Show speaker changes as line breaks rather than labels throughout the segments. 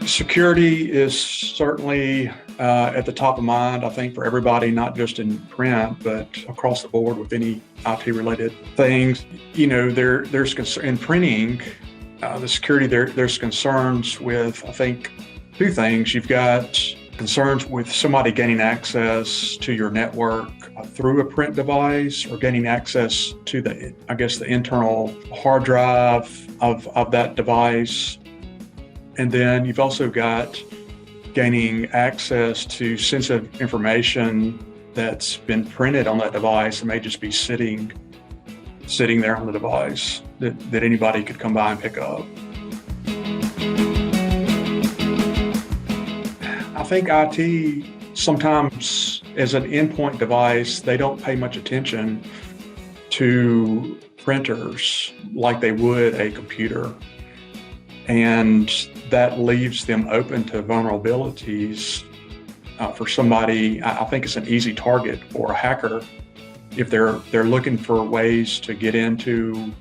Security is certainly at the top of mind, I think, for everybody, not just in print, but across the board with any IT-related things. There's in printing, the security, there's concerns with, I think, two things. You've got concerns with somebody gaining access to your network through a print device or gaining access to the internal hard drive of that device. And then you've also got gaining access to sensitive information that's been printed on that device and may just be sitting there on the device that anybody could come by and pick up. I think IT sometimes, as an endpoint device, they don't pay much attention to printers like they would a computer. And that leaves them open to vulnerabilities for somebody. I think it's an easy target for a hacker if they're looking for ways to get into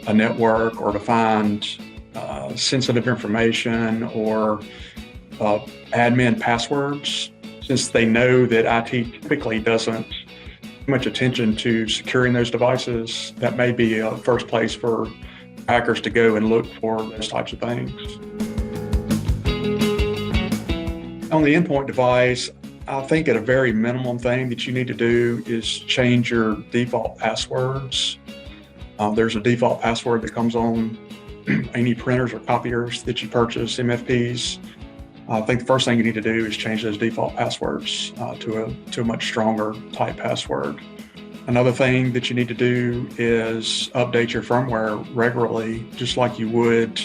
a network or to find sensitive information or admin passwords. Since they know that IT typically doesn't pay much attention to securing those devices, that may be a first place for hackers to go and look for those types of things. On the endpoint device, I think at a very minimum thing that you need to do is change your default passwords. There's a default password that comes on any printers or copiers that you purchase, MFPs. I think the first thing you need to do is change those default passwords to a much stronger type password. Another thing that you need to do is update your firmware regularly, just like you would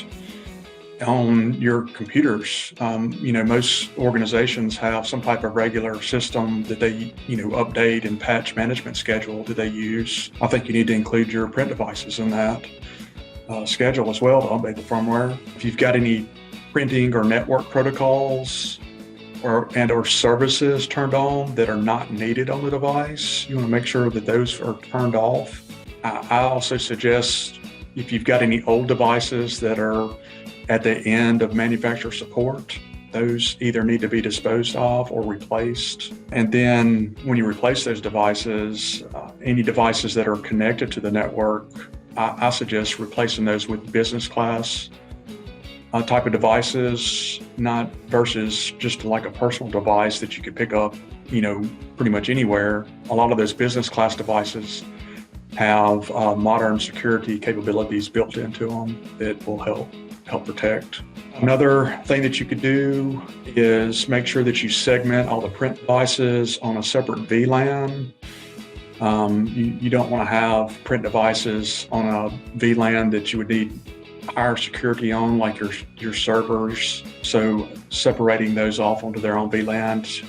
on your computers. Most organizations have some type of regular system that they, update and patch management schedule that they use. I think you need to include your print devices in that schedule as well to update the firmware. If you've got any printing or network protocols or services turned on that are not needed on the device, you want to make sure that those are turned off. I also suggest if you've got any old devices that are at the end of manufacturer support, those either need to be disposed of or replaced. And then when you replace those devices, any devices that are connected to the network, I suggest replacing those with business class type of devices, not versus just like a personal device that you could pick up, pretty much anywhere. A lot of those business class devices have modern security capabilities built into them that will help protect. Another thing that you could do is make sure that you segment all the print devices on a separate VLAN. You don't want to have print devices on a VLAN that you would need higher security on, like your servers. So separating those off onto their own VLANs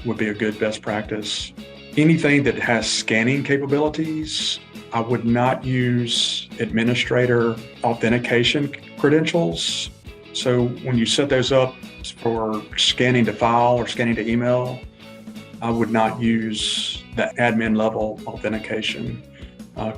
would be a good best practice. Anything that has scanning capabilities, I would not use administrator authentication credentials. So when you set those up for scanning to file or scanning to email, I would not use the admin level authentication.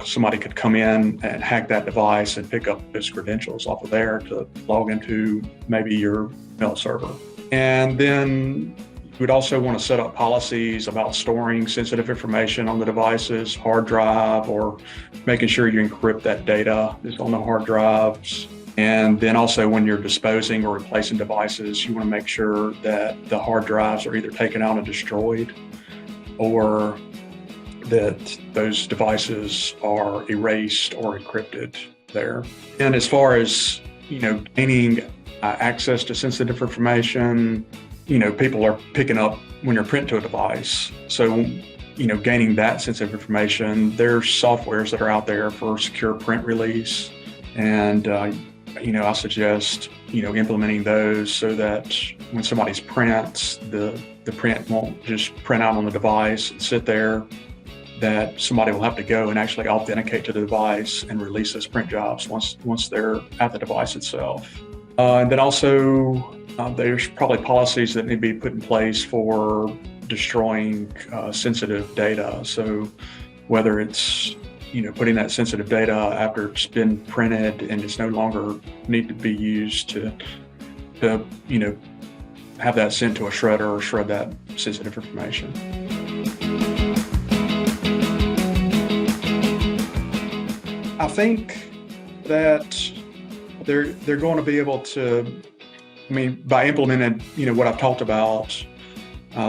Somebody could come in and hack that device and pick up those credentials off of there to log into maybe your mail server. And then you would also want to set up policies about storing sensitive information on the device's hard drive, or making sure you encrypt that data that's on the hard drives. And then also when you're disposing or replacing devices, you want to make sure that the hard drives are either taken out and destroyed, or that those devices are erased or encrypted there. And as far as, gaining access to sensitive information, people are picking up when you're print to a device. So, gaining that sensitive information, there's softwares that are out there for secure print release. And, I suggest, implementing those so that when somebody's prints, the print won't just print out on the device and sit there, that somebody will have to go and actually authenticate to the device and release those print jobs once they're at the device itself. And then also, there's probably policies that need to be put in place for destroying sensitive data. So whether it's putting that sensitive data after it's been printed and it's no longer need to be used to have that sent to a shredder or shred that sensitive information. I think that they're going to be able to, I mean, by implementing, what I've talked about,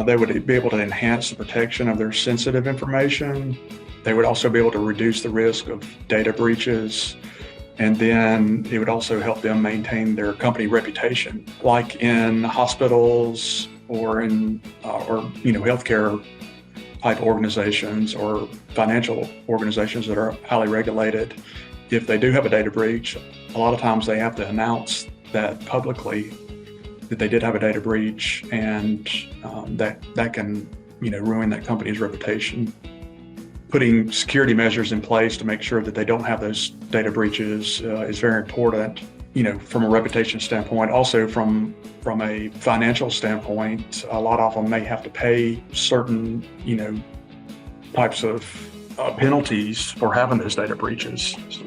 they would be able to enhance the protection of their sensitive information. They would also be able to reduce the risk of data breaches. And then it would also help them maintain their company reputation, like in hospitals or in healthcare type organizations or financial organizations that are highly regulated. If they do have a data breach, a lot of times they have to announce that publicly that they did have a data breach, and that can ruin that company's reputation. Putting security measures in place to make sure that they don't have those data breaches is very important, from a reputation standpoint. Also from a financial standpoint, a lot of them may have to pay certain, types of penalties for having those data breaches. So